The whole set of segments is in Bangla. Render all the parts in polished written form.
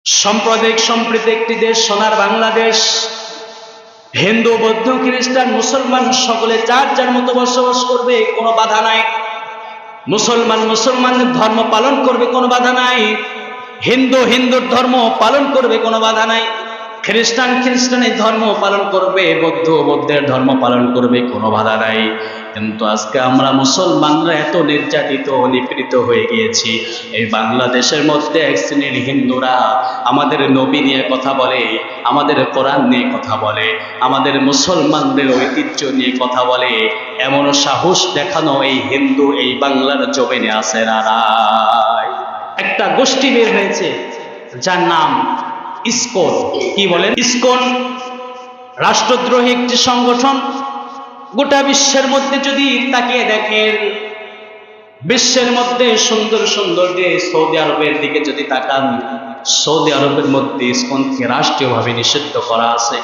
সাম্প্রদায়িক সম্প্রীতি একটি দেশ সোনার বাংলাদেশ। হিন্দু, বৌদ্ধ, খ্রিস্টান, মুসলমান সকলে যার যার মতো বসবাস করবে, কোনো বাধা নাই। মুসলমান মুসলমানের ধর্ম পালন করবে, কোনো বাধা নাই। হিন্দু হিন্দুর ধর্ম পালন করবে, কোনো বাধা নাই। খ্রিস্টান খ্রিস্টানের ধর্ম পালন করবে, বৌদ্ধ বৌদ্ধের ধর্ম পালন করবে, কোনো বাধা নাই। কিন্তু আজকে আমরা মুসলমানরা এত নির্যাতিত নিপীড়িত হয়ে গিয়েছি। এই বাংলাদেশের মধ্যে এক শ্রেণীর হিন্দুরা আমাদের নবী নিয়ে কথা বলে, আমাদের কোরআন নিয়ে কথা বলে, আমাদের মুসলমানদের ঐতিহ্য নিয়ে কথা বলে। এমন সাহস দেখানো এই হিন্দু এই বাংলার জমিনে আছে না নাই? একটা গোষ্ঠী বের হয়েছে যার নাম ইসকন। কি বলেন? ইসকন রাষ্ট্রদ্রোহী একটি সংগঠন। গোটা বিশ্বের মধ্যে যদি তাকিয়ে দেখেন, বিশ্বের মধ্যে সুন্দর সুন্দর দেশ সৌদি আরবের দিকে যদি তাকান, সৌদি আরবের মধ্যে ইসকনকে রাষ্ট্রীয়ভাবে নিষিদ্ধ করা আছে।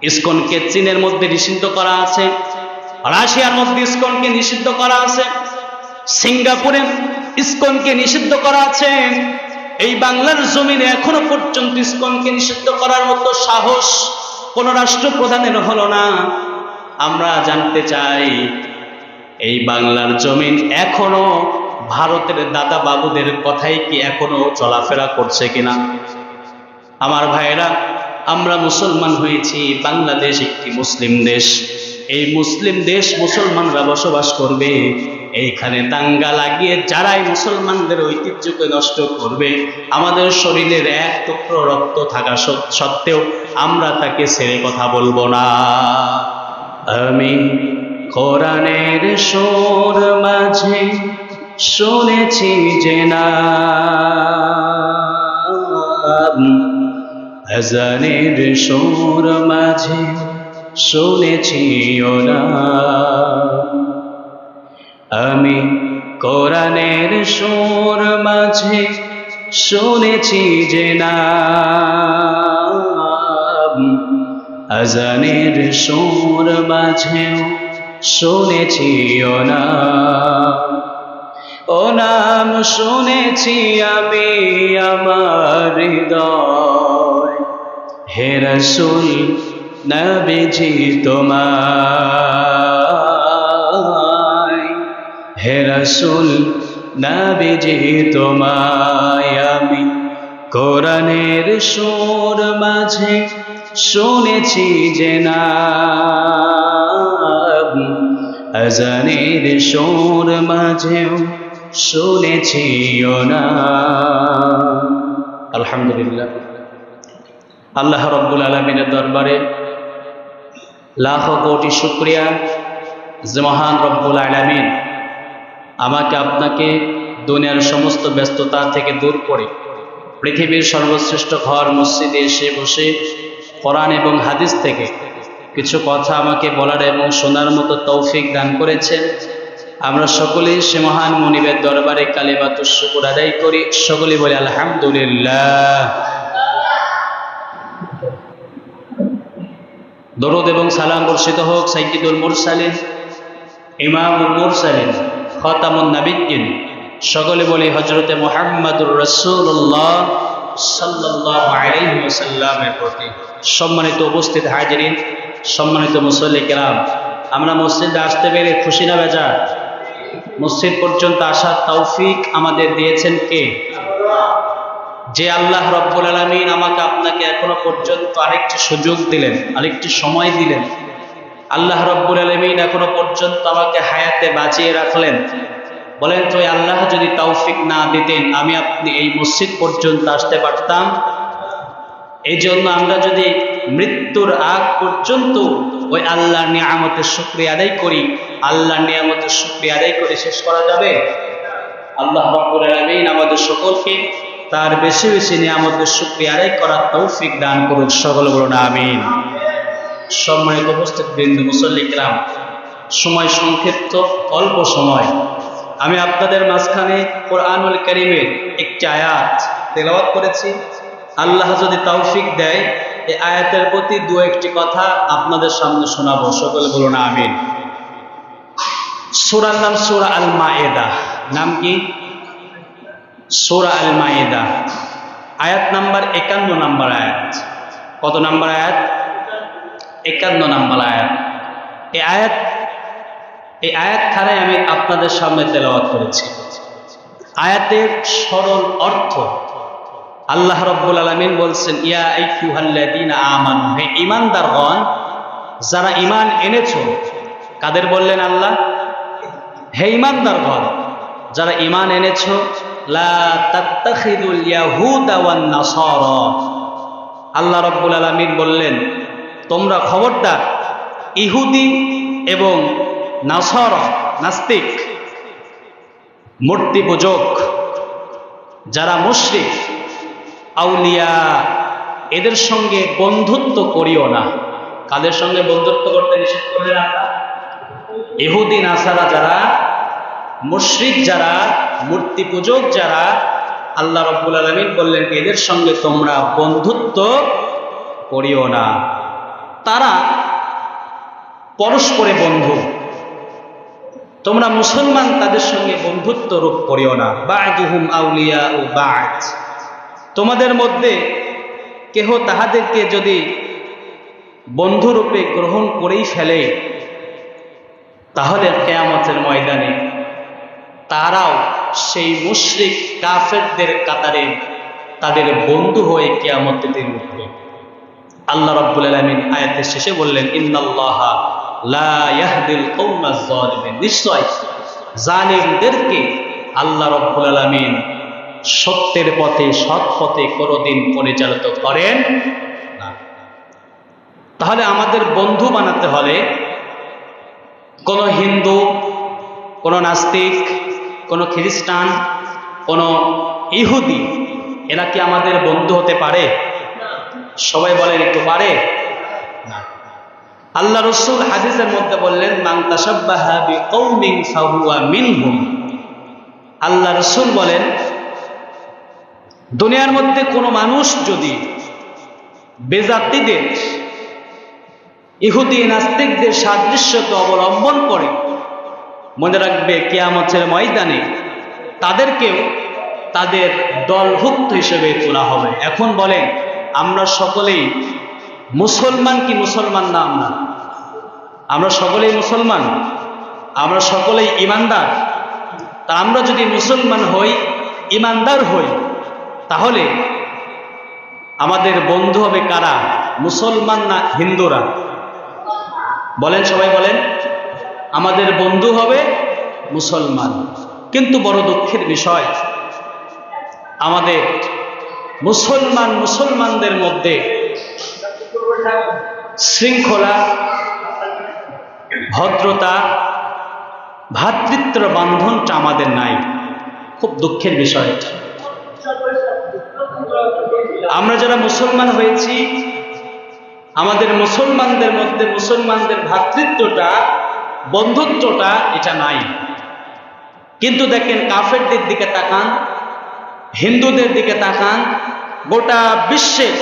ইসকনকে চীনের মধ্যে নিষিদ্ধ করা আছে, রাশিয়ার মধ্যে ইসকনকে নিষিদ্ধ করা আছে, সিঙ্গাপুরে ইসকনকে নিষিদ্ধ করা আছে। এই বাংলার জমিনে এখনো পর্যন্ত ইসকনকে নিষিদ্ধ করার মতো সাহস কোন রাষ্ট্রপ্রধানের হলো না। আমরা জানতে চাই, এই বাংলার জমিন এখনো ভারতের দাদা বাবুদের কথাই কি এখনো চলাফেরা করছে কিনা? আমার ভাইয়েরা, আমরা মুসলমান হয়েছি, বাংলাদেশ একটি মুসলিম দেশ। এই মুসলিম দেশ মুসলমানরা বসবাস করবে। এইখানে দাঙ্গা লাগিয়ে যারাই মুসলমানদের ঐতিহ্যকে নষ্ট করবে, আমাদের শরীরের এক টুকরো রক্ত থাকা সত্ত্বেও আমরা তাকে ছেড়ে কথা বলবো না। আমি কোরআনের সুর মাঝে শুনেছি যে নাম, আযানের সুর মাঝে শুনেছি ও নাম। আমি কোরআনের সুর মাঝে শুনেছি যে নাম, আযানের সুর মাঝেও শুনেছি ও নাম। ও নাম শুনেছি আমি আমার হৃদয়, হে রাসূল নবীজি তোমায়, হে রাসূল নবীজি তোমায়। আমি কোরআনের সুর মাঝে শুনেছি যে নাম, আযানের সুর মাঝেও শুনেছি ও নাম। আলহামদুলিল্লাহ, আল্লাহ রাব্বুল আলামিনের দরবারে লাখো কোটি শুকরিয়া যে মহান রব্বুল আলামিন আমাকে আপনাকে দুনিয়ার সমস্ত ব্যস্ততা থেকে দূর করে পৃথিবীর সর্বশ্রেষ্ঠ ঘর মসজিদে এসে বসে কোরআন এবং হাদিস থেকে কিছু কথা আমাকে বলার এবং শোনার মতো তৌফিক দান করেছেন। আমরা সকলেই সে মহান মুনিবের দরবারে কালিমাতুশ শুকর আদায় করি। সকলেই বলি আলহামদুলিল্লাহ। দরুদ এবং সালাম বর্ষিত হোক সাইয়্যিদুল মুরসালিন, ইমামুল মুরসালিন, খাতামুন নবিয়্যিন, সকলে বলি হযরতে মুহাম্মদুর রাসূলুল্লাহ সাল্লাল্লাহু আলাইহি ওয়াসাল্লামের প্রতি। সম্মানিত উপস্থিত হাজিরিন, সম্মানিত মুসল্লি কেরাম, আমরা মসজিদে আসতে পেরে খুশি না বেজার? মসজিদ পর্যন্ত আসার তৌফিক আমাদের দিয়েছেন কে? যে আল্লাহ রব্বুল আলামিন আমাকে আপনাকে এখনো পর্যন্ত আরেকটি সুযোগ দিলেন, আরেকটি সময় দিলেন। আল্লাহ রব্বুল আলামিন এখনো পর্যন্ত আমাকে হায়াতে বাঁচিয়ে রাখলেন। বলেন তো, আল্লাহ যদি তৌফিক না দিতেন আমি আপনি এই মসজিদ পর্যন্ত আসতে পারতাম? এই জন্য আমরা যদি মৃত্যুর আগ পর্যন্ত ওই আল্লাহর নিয়ামতের শুকরিয়া আদায় করি, আল্লাহর নিয়ামতের শুকরিয়া আদায় করে শেষ করা যাবে? আল্লাহ রাব্বুল আলামিন আমাদের সকলকে তার বেশি বেশি নিয়ামতের শুকরিয়া আদায় করার তৌফিক দান করুন। সকলে বলুন আমিন। সম্মানিত উপস্থিত বৃন্দ, মুসল্লি কিরাম, সময় সংক্ষিপ্ত, অল্প সময়। আমি আপনাদের মাঝখানে কোরআনুল কারীমের একটি আয়াত তেলাওয়াত করেছি। আল্লাহ যদি তৌফিক দেয় এই আয়াতের প্রতি দু একটি কথা আপনাদের সামনে শোনাবো। সকলে বলুন আমিন। সূরার নাম সূরা আল মায়েদা। নাম কি? সূরা আল মায়েদা। আয়াত নাম্বার 51 নাম্বার আয়াত। কত নাম্বার আয়াত? 51 নাম্বার আয়াত। এই আয়াত খানায় আমি আপনাদের সামনে তেলাওয়াত করেছি। আয়াতের সরল অর্থ, আল্লাহ রাব্বুল আলামিন বলছেন, ইয়া আইয়ুহাল্লাযীনা আমানু, হে ঈমানদারগণ, যারা ঈমান এনেছো। কাদের বললেন আল্লাহ? হে ঈমানদারগণ, যারা ঈমান এনেছো, লা তাত্তাখিদুল ইয়াহুদা ওয়ান নাসারা। আল্লাহ রাব্বুল আলামিন বললেন, তোমরা খবরদার ইহুদি এবং নাসারা, নাস্তিক, মূর্তি পূজক, যারা মুশরিক, আউলিয়া, এদের সঙ্গে বন্ধুত্ব করিও না। কাদের সঙ্গে বন্ধুত্ব করতে নিষেধ করলেন আল্লাহ? ইহুদি নাসারা যারা, মুশরিক যারা, মূর্তি পূজক যারা, আল্লাহ রাব্বুল আলামিন বললেন এদের সঙ্গে তোমরা বন্ধুত্ব করিও না। তারা পরস্পরে বন্ধু, তোমরা মুসলমান তাদের সঙ্গে বন্ধুত্ব রূপ করিও না। বা'দুহুম আউলিয়া ও বা'দ, তোমাদের মধ্যে কেহ তাহাদেরকে যদি বন্ধুরূপে গ্রহণ করেই ফেলে, তাহলে কিয়ামতের ময়দানে তারাও সেই মুশরিক কাফেরদের কাতারে তাদের বন্ধু হয়ে কিয়ামতের দিন উঠবে। আল্লাহ রাব্বুল আলামিন আয়াতের শেষে বললেন, ইন্নাল্লাহা লা ইয়াহদিল কওমাজ যালিমিন, নিশ্চয় জালিমদেরকে আল্লাহ রাব্বুল আলামিন সত্যের পথে, সৎ পথে কোনোদিন পরিচালিত করেন না। তাহলে আমাদের বন্ধু বানাতে হলে কোন হিন্দু, কোন নাস্তিক, কোন খ্রিস্টান, কোন ইহুদি, এরা কি আমাদের বন্ধু হতে পারে? সবাই বলেন একটু, পারে না। আল্লাহ রাসূল হাদিসের মধ্যে বললেন, মান তাশাব্বাহা বিকওমিন ফাহুয়া মিনহুম। আল্লাহ রাসূল বলেন, দুনিয়ার মধ্যে কোনো মানুষ যদি বেজাতিদের, ইহুদি নাস্তিকদের সাদৃশ্যকে অবলম্বন করে, মনে রাখবে কিয়ামতের ময়দানে তাদেরকেও তাদের দলভুক্ত হিসেবে তোলা হবে। এখন বলেন, আমরা সকলেই মুসলমান কি মুসলমান না? আমরা সকলেই মুসলমান, আমরা সকলেই ঈমানদার। তা আমরা যদি মুসলমান হই, ঈমানদার হই, তাহলে আমাদের বন্ধু হবে কারা? মুসলমান না হিন্দুরা? বলেন, সবাই বলেন। আমাদের বন্ধু হবে মুসলমান। কিন্তু বড় দুঃখের বিষয়, আমাদের মুসলমানদের মধ্যে শৃঙ্খলা, ভদ্রতা, ভ্রাতৃত্বের বান্ধনটা আমাদের নাই। খুব দুঃখের বিষয়। আমরা যারা মুসলমান হয়েছি, আমাদের মুসলমানদের মধ্যে মুসলমানদের ভ্রাতৃত্বটা, বন্ধুত্বটা, এটা নাই। কিন্তু দেখেন, কাফেরদের দিকে তাকান, হিন্দুদের দিকে তাকান, গোটা বিশ্বের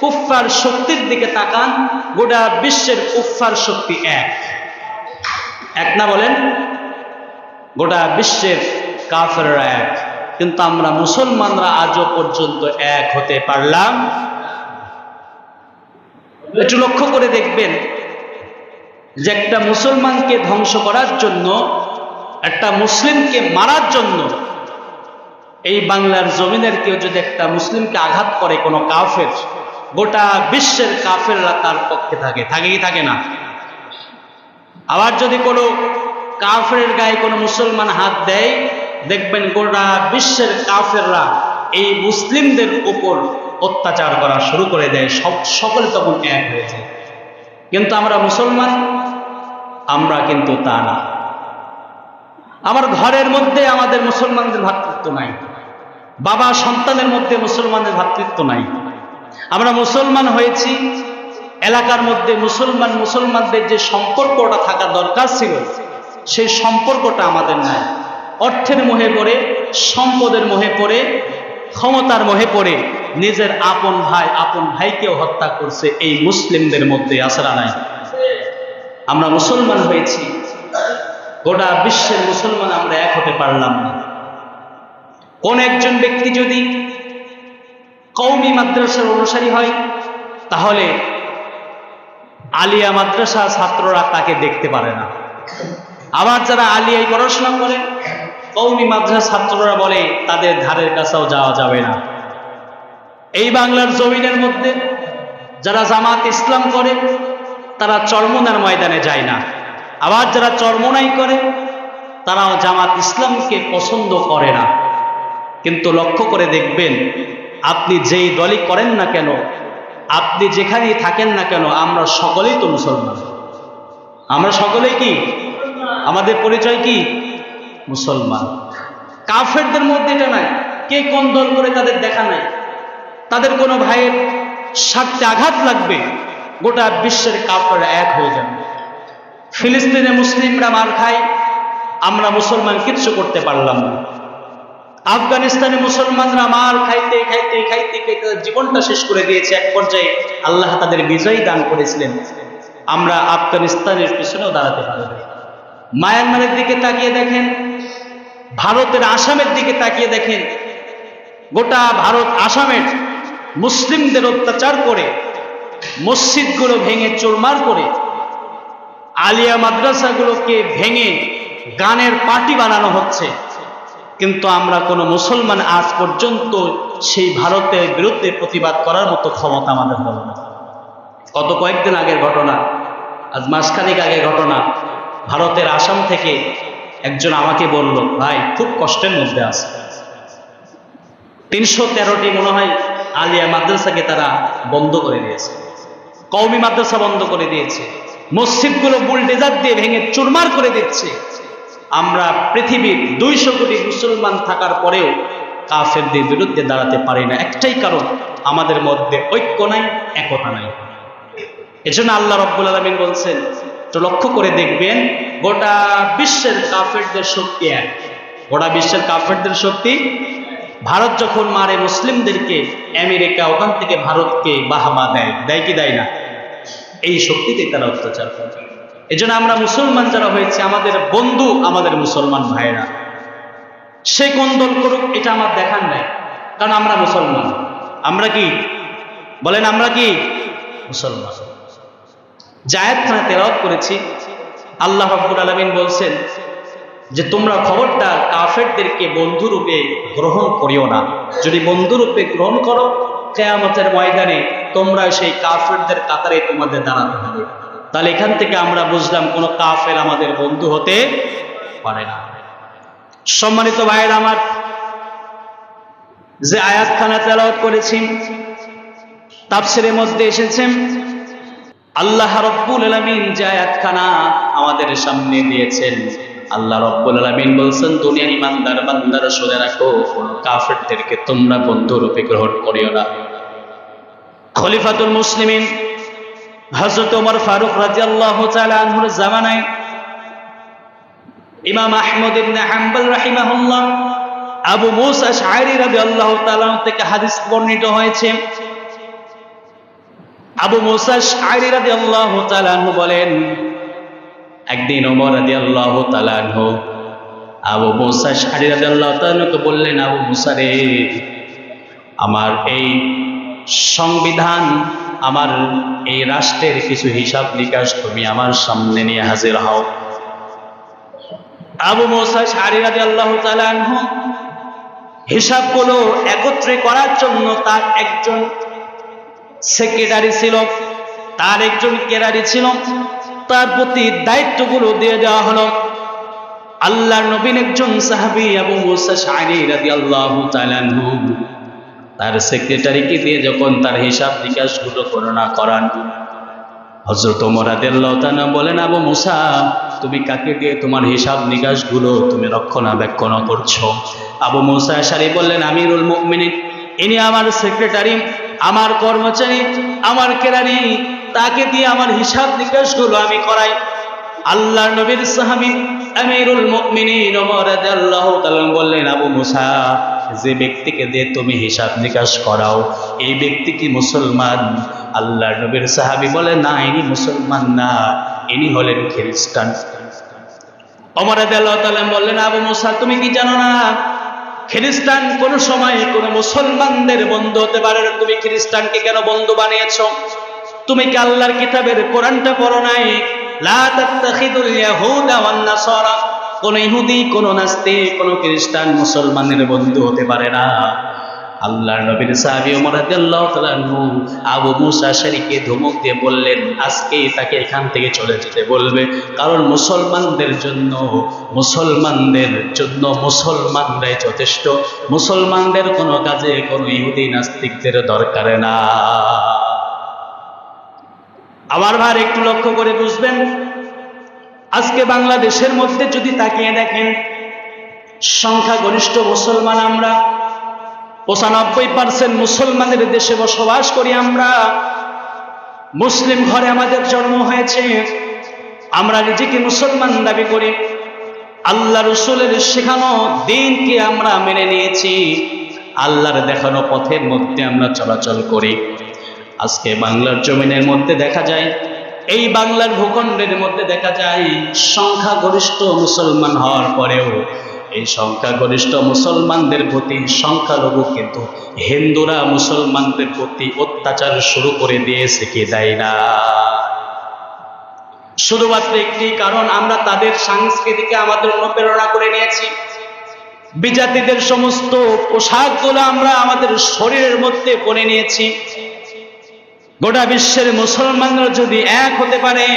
কুফফার শক্তির দিকে তাকান, গোটা বিশ্বের কুফফার শক্তি এক না? বলেন, গোটা বিশ্বের কাফেররা এক। কিন্তু আমরা মুসলমানরা আজও পর্যন্ত এক হতে পারলাম। একটু লক্ষ্য করে দেখবেন যে একটা মুসলমানকে ধ্বংস করার জন্য, একটা মুসলিমকে মারার জন্য, এই বাংলার জমিনের কেউ যদি একটা মুসলিমকে আঘাত করে, কোনো কাফের, গোটা বিশ্বের কাফেররা তার পক্ষে থাকে কি থাকে না? আবার যদি কোনো কাফেরের গায়ে কোনো মুসলমান হাত দেয়, দেখবেন গোটা বিশ্বের কাফেররা এই মুসলিমদের উপর অত্যাচার করা শুরু করে দেয়। সকলে তখন এক হয়েছে। কিন্তু আমরা মুসলমান, আমরা কিন্তু তা না। আমার ঘরের মধ্যে আমাদের মুসলমানদের ভ্রাতৃত্ব নাই, বাবা সন্তানের মধ্যে মুসলমানদের ভ্রাতৃত্ব নাই। আমরা মুসলমান হয়েছি, এলাকার মধ্যে মুসলমানদের যে সম্পর্কটা থাকা দরকার ছিল, সেই সম্পর্কটা আমাদের নাই। অর্থের মোহে পড়ে, সম্পদের মোহে পড়ে, ক্ষমতার মোহে পড়ে নিজের আপন ভাইকেও হত্যা করছে এই মুসলিমদের মধ্যে। আসরা নাই? আমরা মুসলমান হয়েছি, গোটা বিশ্বের মুসলমান আমরা এক হতে পারলাম না। কোন একজন ব্যক্তি যদি কওমি মাদ্রাসার অনুসারী হয়, তাহলে আলিয়া মাদ্রাসা ছাত্ররা তাকে দেখতে পারে না। আবার যারা আলিয়ায় পড়াশোনা করে, কওমি মাদ্রাসা ছাত্ররা বলে তাদের ধারের কাছেও যাওয়া যাবে না। এই বাংলার জমিনের মধ্যে যারা জামাত ইসলাম করে তারা চরমোনার ময়দানে যায় না, আবার যারা চরমোনাই করে তারাও জামাত ইসলামকে পছন্দ করে না। কিন্তু লক্ষ্য করে দেখবেন, আপনি যেই দলই করেন না কেন, আপনি যেখানেই থাকেন না কেন, আমরা সকলেই তো মুসলমান। আমরা সকলেই কি, আমাদের পরিচয় কি? মুসলমান। কাফেরদের মধ্যে এটা নাই, কে কোন দল করে তাদের দেখা নাই। তাদের কোনো ভাইয়ের স্বার্থে আঘাত লাগবে, গোটা বিশ্বের কাফেররা এক হয়ে যাবে। ফিলিস্তিনে মুসলিমরা মার খায়, আমরা মুসলমান কিচ্ছু করতে পারলাম না। আফগানিস্তানে মুসলমানরা মার খাইতে খাইতে খাইতে খাইতে জীবনটা শেষ করে দিয়েছে। এক পর্যায়ে আল্লাহ তাদের বিজয় দান করেছিলেন। আমরা আফগানিস্তানের পিছনেও দাঁড়াতে পারি। মায়ানমারের দিকে তাকিয়ে দেখেন, ভারতের আসামের দিকে তাকিয়ে দেখেন, গোটা ভারত আসামের মুসলিমদের অত্যাচার করে, মসজিদগুলো ভেঙে চুরমার করে, আলিয়া মাদ্রাসাগুলোকে ভেঙে গানের পার্টি বানানো হচ্ছে। কিন্তু আমরা কোনো মুসলমান আজ পর্যন্ত সেই ভারতের বিরুদ্ধে প্রতিবাদ করার মতো ক্ষমতা আমাদের হলো না। গত কয়েকদিন আগের ঘটনা, আজ মাসখানেক আগের ঘটনা, ভারতের আসাম থেকে একজন আমাকে বলল, ভাই খুব কষ্টের মধ্যে আছে, 313টি মনে হয় আলিয়া মাদ্রাসাকে তারা বন্ধ করে দিয়েছে, কওমি মাদ্রাসা বন্ধ করে দিয়েছে, মসজিদগুলো বুলডেজার দিয়ে ভেঙে চুরমার করে দিচ্ছে। আমরা পৃথিবীর 200 কোটি মুসলমান থাকার পরেও কাফেরদের বিরুদ্ধে দাঁড়াতে পারি না। একটাই কারণ, আমাদের মধ্যে ঐক্য নাই, একতা নাই। এজন্য আল্লাহ রাব্বুল আলামিন বলছেন, তো লক্ষ্য করে দেখবেন, গোটা বিশ্বের কাফেরদের শক্তি এক। গোটা বিশ্বের কাফেরদের শক্তি, ভারত যখন মারে মুসলিমদেরকে, আমেরিকা ওখান থেকে ভারতকে বাহবা দেয়, দেয় কি দেয় না? এই শক্তিতে তারা অত্যাচার করে। এজন্য আমরা মুসলমান যারা হয়েছে, আমাদের বন্ধু আমাদের মুসলমান ভাইরা, সে কোন দল করুক এটা আমার দেখার নাই, কারণ আমরা মুসলমান। আমরা কি বলেন? আমরা কি মুসলমান? যে আয়াতখানা তেলাওয়াত করেছি, আল্লাহ রাব্বুল আলামিন বলছেন যে তোমরা খবরটা কাফেরদেরকে বন্ধুরূপে গ্রহণ করিও না। যদি বন্ধুরূপে গ্রহণ করো, কিয়ামতের ময়দানে তোমরা সেই কাফেরদের কাতারে তোমাদের দাঁড়াতে হবে। তাহলে এখান থেকে আমরা বুঝলাম কোন কাফের আমাদের বন্ধু হতে পারে না। সম্মানিত ভাইয়ের আমার, যে আয়াতখানা তেলাওয়াত করেছি, তাফসীরের মধ্যে এসেছেন আল্লাহ রাব্বুল আলামিন যে আয়াতখানা আমাদের সামনে দিয়েছেন, আল্লাহ রাব্বুল আলামিন বলছেন, দুনিয়ার ইমানদার বান্দারা শুনে রাখো, কোন কাফেরদেরকে তোমরা বন্ধুরূপে গ্রহণ করিও না। খলিফাতুল মুসলিমিন হযরত ওমর ফারুক রাদিয়াল্লাহু তাআলা আনহুর জামানায় ইমাম আহমদ ইবনে হাম্বল রাহিমাহুল্লাহ আবু মুসা আশআরী রাদিয়াল্লাহু তাআলা থেকে হাদিস বর্ণিত হয়েছে। আবু মুসা আশআরী রাদিয়াল্লাহু তাআলা আনহু বলেন, একদিন ওমর রাদিয়াল্লাহু তাআলা আনহু আবু মুসা আশআরী রাদিয়াল্লাহু তাআলা আনহুকে বললেন, আবু মুসা রে, আমার এই সংবিধান, আমার এই রাষ্ট্রের কিছু হিসাব নিকাশ তুমি আমার সামনে নিয়ে হাজির হও। আবু মুসা আশআরী রাদিয়াল্লাহু তাআলা আনহু হিসাবগুলো একত্রে করার জন্য তার একজন সেক্রেটারি ছিল, তার একজন কেরানি ছিল, তার প্রতি দায়িত্বগুলো দিয়ে দেওয়া হলো। আল্লাহর নবীর একজন সাহাবী আবু মুসা আশআরী রাদিয়াল্লাহু তাআলা আনহু তার সেক্রেটারিকে দিয়ে যখন তার হিসাব নিকাশগুলো গণনা করান, হযরত ওমর রাদিয়াল্লাহু তাআলা বলেন, আবু মুসা, তুমি কাকে দিয়ে তোমার হিসাব নিকাশগুলো তুমি রক্ষণাবেক্ষণ করছো? আবু মুসা আশআরী বললেন, আমিরুল মুমিনিন, ইনি আমার সেক্রেটারি, আমার কর্মচারী, আমার কেরানি, তাকে দিয়ে আমার হিসাব নিকাশগুলো আমি করাই। আল্লাহর নবীর সাহাবী আমিরুল মুমিনিন ওমর রাদিয়াল্লাহু তাআলা বললেন, আবু মুসা, যে ব্যক্তিকে দিয়ে তুমি হিসাব নিকাশ করাও, এই ব্যক্তি কি মুসলমান? আল্লাহর নবীর সাহাবী বলেন, না, ইনি মুসলমান না, ইনি হলেন খ্রিস্টান। ওমর রাদিয়াল্লাহু তাআলা বললেন, আবু মুসা, তুমি কি জানো না খ্রিস্টান কোন সময় কোন মুসলমানদের বন্ধু হতে পারে না। তুমি খ্রিস্টানকে কেন বন্ধু বানিয়েছো? তুমি কি আল্লাহর কিতাবের কোরআনটা পড়ো নাই? লা তাত্তাখিদুল ইয়াহুদা ওয়ান নাসারা, কোন ইহুদি, কোন নাস্তিক, কোন খ্রিস্টান মুসলমানের বন্ধু হতে পারে না। আল্লাহর নবীর সাহাবী ওমর রাদিয়াল্লাহু তাআলা আনহু আবু মুসা আশআরীকে ধমক দিয়ে বললেন, আজকেই তাকে এখান থেকে চলে যেতে বলবে, কারণ মুসলমানদের জন্য মুসলমানরাই যথেষ্ট। মুসলমানদের কোনো কাজে কোনো ইহুদি নাস্তিকদের দরকার না। আমার ভাই একটু লক্ষ্য করে বুঝবেন, আজকে বাংলাদেশের মধ্যে যদি তাকিয়ে দেখেন, সংখ্যাগরিষ্ঠ মুসলমান আমরা, 95% মুসলমানের দেশে বসবাস করি আমরা। মুসলিম ঘরে আমাদের জন্ম হয়েছে, আমরা নিজেকে মুসলমান দাবি করি। আল্লাহ রসুলের শেখানো দ্বীনকে আমরা মেনে নিয়েছি, আল্লাহর দেখানো পথের মধ্যে আমরা চলাচল করি। আজকে বাংলার জমিনের মধ্যে দেখা যায়, এই বাংলার ভূখণ্ডের মধ্যে দেখা যায়, সংখ্যাগরিষ্ঠ মুসলমান হওয়ার পরেও এই সংখ্যাগরিষ্ঠ মুসলমানদের প্রতি সংখ্যালঘু কিন্তু হিন্দুরা মুসলমানদের প্রতি অত্যাচার শুরু করে দিয়েছে, কি দেয় না? শুধুমাত্র একটি কারণ, আমরা তাদের সংস্কৃতিকে আমাদের অনুপ্রেরণা করে নিয়েছি। বিজাতিদের সমস্ত পোশাকগুলো আমরা আমাদের শরীরের মধ্যে পরে নিয়েছি। গোটা বিশ্বের মুসলমানরা যদি এক হতে পারে,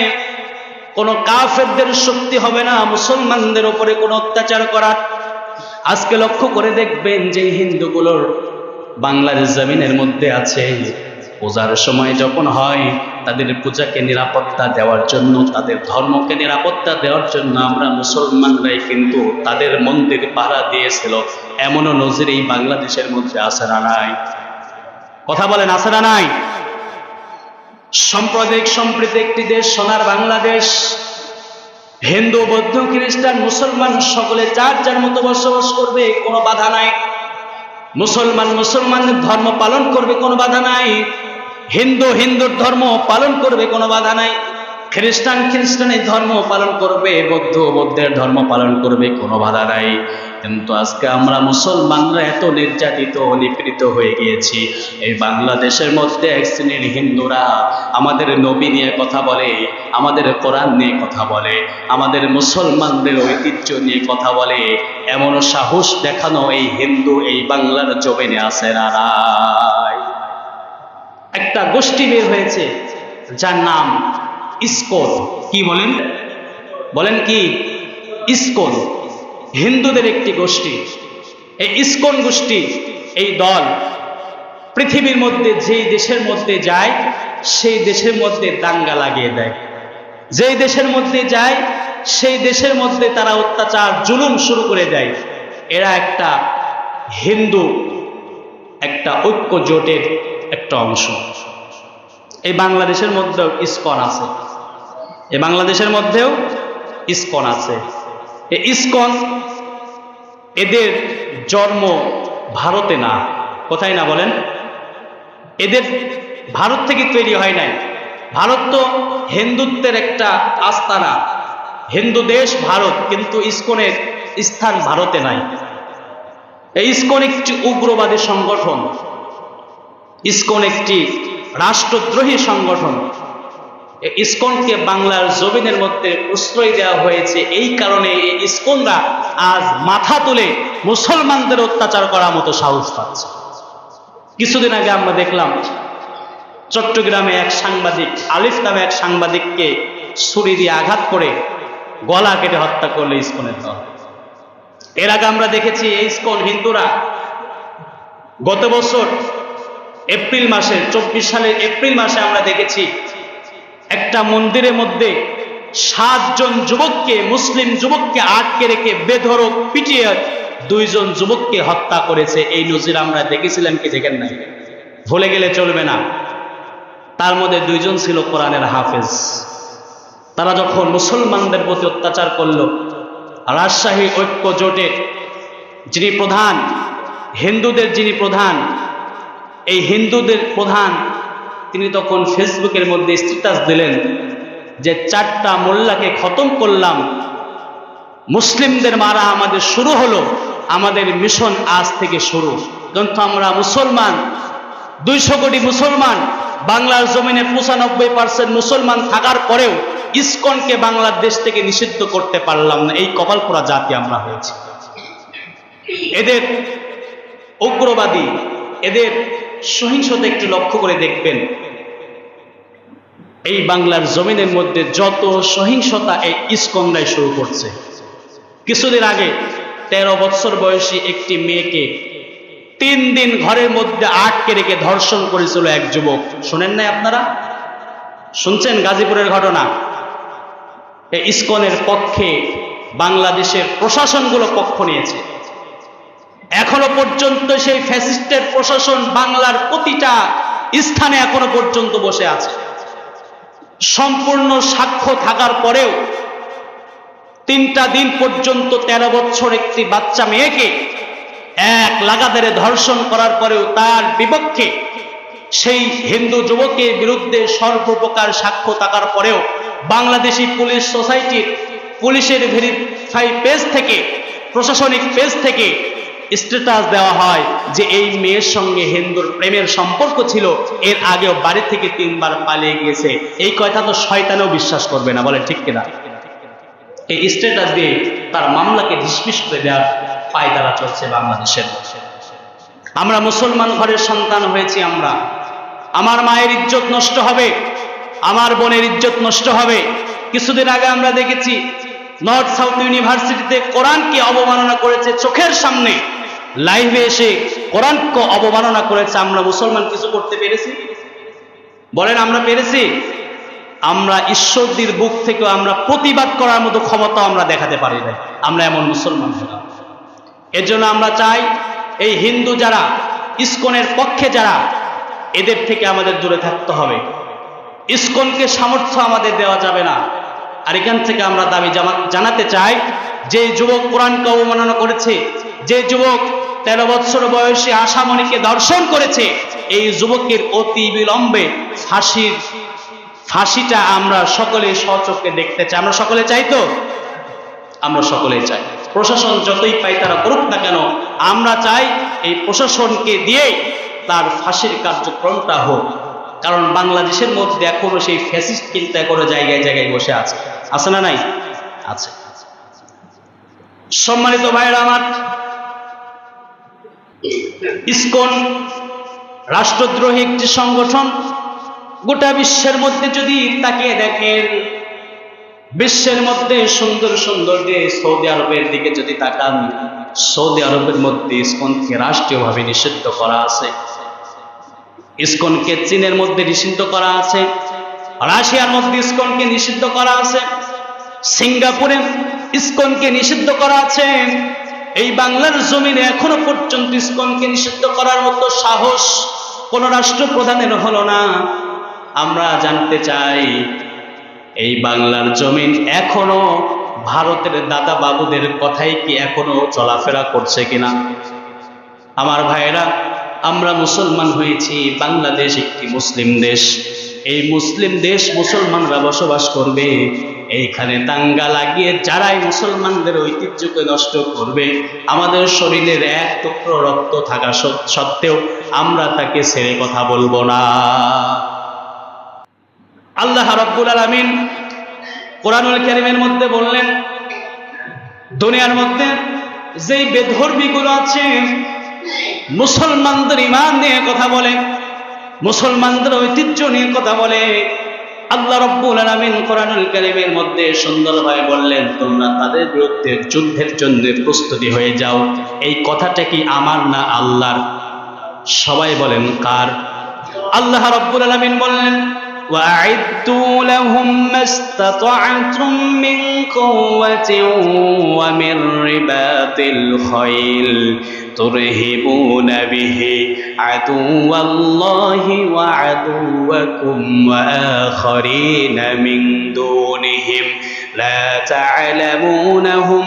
কোনো কাফেরদের শক্তি হবে না মুসলমানদের উপরে কোনো অত্যাচার করার। আজকে লক্ষ্য করে দেখবেন যে হিন্দুগুলোর বাংলার জমিনের মধ্যে আছে, পূজার সময় যখন হয়, তাদের পূজাকে নিরাপত্তা দেওয়ার জন্য, তাদের ধর্মকে নিরাপত্তা দেওয়ার জন্য আমরা মুসলমানরাই কিন্তু তাদের মন্দির পাহারা দিয়েছিল। এমনও নজির এই বাংলাদেশের মধ্যে আছে না নাই? কথা বলেন, আছে না নাই? সাম্প্রদায়িক সম্প্রীতি একটি দেশ, সোনার বাংলাদেশ। হিন্দু, বৌদ্ধ, খ্রিস্টান, মুসলমান সকলে যার যার মতো বসবাস করবে, কোনো বাধা নাই। মুসলমানের ধর্ম পালন করবে, কোনো বাধা নাই। হিন্দুর ধর্ম পালন করবে, কোনো বাধা নাই। খ্রিস্টানের ধর্ম পালন করবে, বৌদ্ধের ধর্ম পালন করবে, কোনো বাধা নাই। কিন্তু আজকে আমরা মুসলমানরা এত নির্যাতিত, নিপীড়িত হয়ে গিয়েছি। এই বাংলাদেশের মধ্যে এক শ্রেণীর হিন্দুরা আমাদের নবী নিয়ে কথা বলে, আমাদের কোরআন নিয়ে কথা বলে, আমাদের মুসলমানদের ঐতিহ্য নিয়ে কথা বলে। এমন সাহস দেখানো এই হিন্দু এই বাংলার জমিনে আছে না নাই? একটা গোষ্ঠী বের হয়েছে যার নাম ইসকন। কি বলেন কি? ইসকন হিন্দুদের একটি গোষ্ঠী। এই ইসকন গোষ্ঠী, এই দল পৃথিবীর মধ্যে যেই দেশের মধ্যে যায়, সেই দেশের মধ্যে দাঙ্গা লাগিয়ে দেয়। যেই দেশের মধ্যে যায়, সেই দেশের মধ্যে তারা অত্যাচার, জুলুম শুরু করে দেয়। এরা একটা হিন্দু একটা ঐক্য জোটের একটা অংশ। এই বাংলাদেশের মধ্যেও ইসকন আছে, এই বাংলাদেশের মধ্যেও ইসকন আছে। এই ইসকন, এদের জন্ম ভারতে না। কোথায় না বলেন? এদের ভারত থেকে তৈরি হয় নাই। ভারত তো হিন্দুত্বের একটা আস্তানা, হিন্দু দেশ ভারত, কিন্তু ইসকনের স্থান ভারতে নাই। এই ইসকন একটি উগ্রবাদী সংগঠন, ইসকন একটি রাষ্ট্রদ্রোহী সংগঠন। ইসকনকে বাংলার জমিনের মধ্যে প্রশ্রয় দেওয়া হয়েছে। এই কারণে এই ইসকনরা আজ মাথা তুলে মুসলমানদের অত্যাচার করার মতো সাহস পাচ্ছে। কিছুদিন আগে আমরা দেখলাম চট্টগ্রামে এক সাংবাদিক, আলিফ নামে এক সাংবাদিককে ছুরি দিয়ে আঘাত করে গলা কেটে হত্যা করলো ইসকনের দল। এর আগে আমরা দেখেছি এই ইসকন হিন্দুরা গত বছর এপ্রিল মাসে, 24 সালের এপ্রিল মাসে আমরা দেখেছি একটা মন্দিরের মধ্যে 7 জন যুবককে, মুসলিম যুবককে আটকে রেখে বেধড়ক পিটিয়ে 2 জন যুবককে হত্যা করেছে। এই নজির আমরা দেখেছিলাম কি দেখেন নাই? ভুলে গেলে চলবে না। তার মধ্যে 2 জন ছিল কোরআনের হাফেজ। তারা যখন মুসলমানদের প্রতি অত্যাচার করলো, রাজশাহী ঐক্য জোটের যিনি প্রধান, হিন্দুদের যিনি প্রধান, এই হিন্দুদের প্রধান, তিনি তখন ফেসবুকের মধ্যে স্ট্যাটাস দিলেন যে 4টা মোল্লাকে খতম করলাম, মুসলিমদের মারা আমাদের শুরু হলো, আমাদের মিশন আজ থেকে শুরু। কিন্তু আমরা মুসলমান, 200 কোটি মুসলমান, বাংলার জমিনে 95% মুসলমান থাকার পরেও ইসকনকে বাংলাদেশ থেকে নিষিদ্ধ করতে পারলাম না। এই কপাল পোড়া জাতি আমরা হয়েছি। এদের উগ্রবাদী, এদের সহিংসতা একটু লক্ষ্য করে দেখবেন। এই বাংলার জমিনের মধ্যে যত সহিংসতা এই ইসকনরাই শুরু করছে। কিছুদিন আগে 13 বছর বয়সী একটি মেয়েকে 3 দিন ঘরের মধ্যে আটকে রেখে ধর্ষণ করেছিল এক যুবক। শুনেন নাই আপনারা? শুনছেন? গাজীপুরের ঘটনা। এই ইসকনের পক্ষে বাংলাদেশের প্রশাসনগুলো পক্ষ নিয়েছে। এখনো পর্যন্ত সেই ফ্যাসিস্টের প্রশাসন বাংলার প্রতিটা স্থানে এখনো পর্যন্ত বসে আছে। সম্পূর্ণ সাক্ষ্য থাকার পরেও 3টা দিন পর্যন্ত 13 বছর একটি বাচ্চা মেয়েকে এক লাগাতারে ধর্ষণ করার পরেও তার বিপক্ষে সেই হিন্দু যুবকের বিরুদ্ধে সর্বপ্রকার সাক্ষ্য থাকার পরেও বাংলাদেশি পুলিশ সোসাইটির পুলিশের ভেরিফাই পেজ থেকে, প্রশাসনিক পেজ থেকে স্ট্যাটাস দেওয়া হয় যে এই মেয়ের সঙ্গে হিন্দুর প্রেমের সম্পর্ক ছিল, এর আগেও বাড়ি থেকে 3 বার পালিয়ে গিয়েছে। এই কথা তো শয়তানেও বিশ্বাস করবে না, বলেন ঠিক কিনা? এই স্ট্যাটাস দিয়ে তার মামলাকে ডিসমিস করে দেওয়ার পায়তারা চলছে বাংলাদেশের। আমরা মুসলমান ঘরের সন্তান হয়েছি। আমার মায়ের ইজ্জত নষ্ট হবে, আমার বোনের ইজ্জত নষ্ট হবে। কিছুদিন আগে আমরা দেখেছি নর্থ সাউথ ইউনিভার্সিটিতে কোরআনকে অবমাননা করেছে, চোখের সামনে লাইভে এসে কোরআনকে অবমাননা করেছে। আমরা মুসলমান কিছু করতে পেরেছি? বলেন আমরা পেরেছি? আমরা ঈশ্বরদীর বুক থেকে আমরা প্রতিবাদ করার মতো ক্ষমতা আমরা দেখাতে পারি না। আমরা এমন মুসলমান হলাম। এর জন্য আমরা চাই এই হিন্দু যারা, ইসকনের পক্ষে যারা, এদের থেকে আমাদের দূরে থাকতে হবে। ইসকনকে সামর্থ্য আমাদের দেওয়া যাবে না। আর এখান থেকে আমরা দাবি জানাতে চাই, যে যুবক কোরআনকে অবমাননা করেছে, যে যুবক 13 বছর বয়সী আশামণিকে ধর্ষণ করেছে, এই যুবকের অতি বিলম্বে ফাঁসিটা আমরা সকলে স্বচক্ষে দেখতে চাই। আমরা সকলে চাই তো? আমরা সকলেই চাই। প্রশাসন যতই পাই তারা করুক না কেন, আমরা চাই এই প্রশাসনকে দিয়েই তার ফাঁসির কার্যক্রমটা হোক। কারণ বাংলাদেশের মধ্যে এখনো সেই ফ্যাসিস্ট কিন্তু এখনো জায়গায় জায়গায় বসে আছে। আছে না নাই? আছে। সম্মানিত ভাইরা আমার, ইসকন রাষ্ট্রদ্রোহী একটি সংগঠন। গোটা বিশ্বের মধ্যে যদি তাকিয়ে দেখেন, বিশ্বের মধ্যে সুন্দর সুন্দর দেশ সৌদি আরবের দিকে যদি তাকান, সৌদি আরবের মধ্যে ইসকনকে রাষ্ট্রীয়ভাবে নিষিদ্ধ করা আছে। ইসকনকে চীনের মধ্যে নিষিদ্ধ করা আছে, রাশিয়ার মধ্যে ইসকনকে নিষিদ্ধ করা আছে, সিঙ্গাপুরে ইসকনকে নিষিদ্ধ করা আছে। এই বাংলার জমিনে এখনো পর্যন্ত ইসকনকে নিষিদ্ধ করার মতো সাহস কোন রাষ্ট্রপ্রধানের হলো না। আমরা জানতে চাই, এই বাংলার জমিন এখনো ভারতের দাদা বাবুদের কথাই কি এখনো চলাফেরা করছে কিনা? আমার ভাইয়েরা, আমরা মুসলমান হয়েছি, বাংলাদেশ একটি মুসলিম দেশ। এই মুসলিম দেশ মুসলমানরা বসবাস করবে। এইখানে দাঙ্গা লাগিয়ে যারাই মুসলমানদের ঐতিহ্যকে নষ্ট করবে, আমাদের শরীরের এক টুকরো রক্ত থাকা সত্ত্বেও আমরা তাকে ছেড়ে কথা বলবো না। আল্লাহ রাব্বুল আলামিন কোরআনুল কারীমের মধ্যে বললেন, দুনিয়ার মধ্যে যেই বেধর্মীগুলো আছে মুসলমানদের ঈমান নিয়ে কথা বলে, মুসলমানদের ঐতিহ্য নিয়ে কথা বলে, আল্লাহ রাব্বুল আলামিন কোরআনুল কারীমের মধ্যে সুন্দরভাবে বললেন, তোমরা তাদের বিরুদ্ধে যুদ্ধের জন্য প্রস্তুতি হয়ে যাও। এই কথাটা কি আমার না আল্লাহর? সবাই বলেন কার? আল্লাহ রাব্বুল আলামিন বললেন, وَأَعِدُّوا لَهُم مَّا اسْتَطَعْتُم مِّن قُوَّةٍ وَمِن رِّبَاطِ الْخَيْلِ تُرْهِبُونَ بِهِ عَدُوَّ اللَّهِ وَعَدُوَّكُمْ وَآخَرِينَ مِن دُونِهِمْ لَا تَعْلَمُونَهُمْ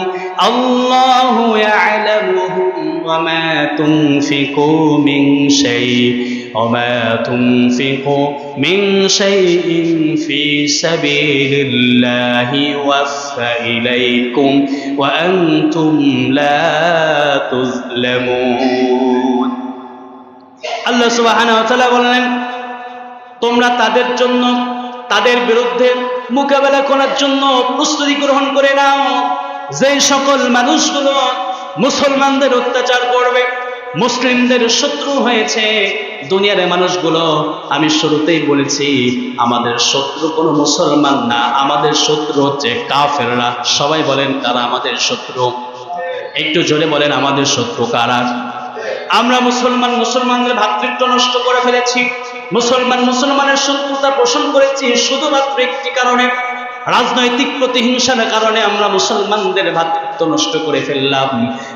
اللَّهُ يَعْلَمُهُمْ وَمَا تُنفِقُوا مِن شَيْءٍ وما تنفقوا من شيء في سبيل الله يوفى إليكم وأنتم لا تظلمون আল্লাহ সুবহানাহু ওয়া তাআলা বললেন, তোমরা তাদের জন্য তাদের বিরুদ্ধে মোকাবেলা করার জন্য প্রস্তুতি গ্রহণ করে নাও যেই সকল মানুষগুলো মুসলমানদের অত্যাচার করবে, মুসলিমদের শত্রু হয়েছে। দুনিয়ার মানুষগুলো, আমি শুরুতেই বলেছি, আমাদের শত্রু কোনো মুসলমান না, আমাদের শত্রু হচ্ছে কাফেররা। সবাই বলেন কারা আমাদের শত্রু? একটু জোরে বলেন আমাদের শত্রু কারা? আমরা মুসলমানদের ভ্রাতৃত্ব নষ্ট করে ফেলেছি, মুসলমানের শত্রুতা পোষণ করেছি শুধুমাত্র একটি কারণে, রাজনৈতিক প্রতিহিংসার কারণে আমরা মুসলমানদের ভ্রাতৃত্ব নষ্ট করে ফেললাম।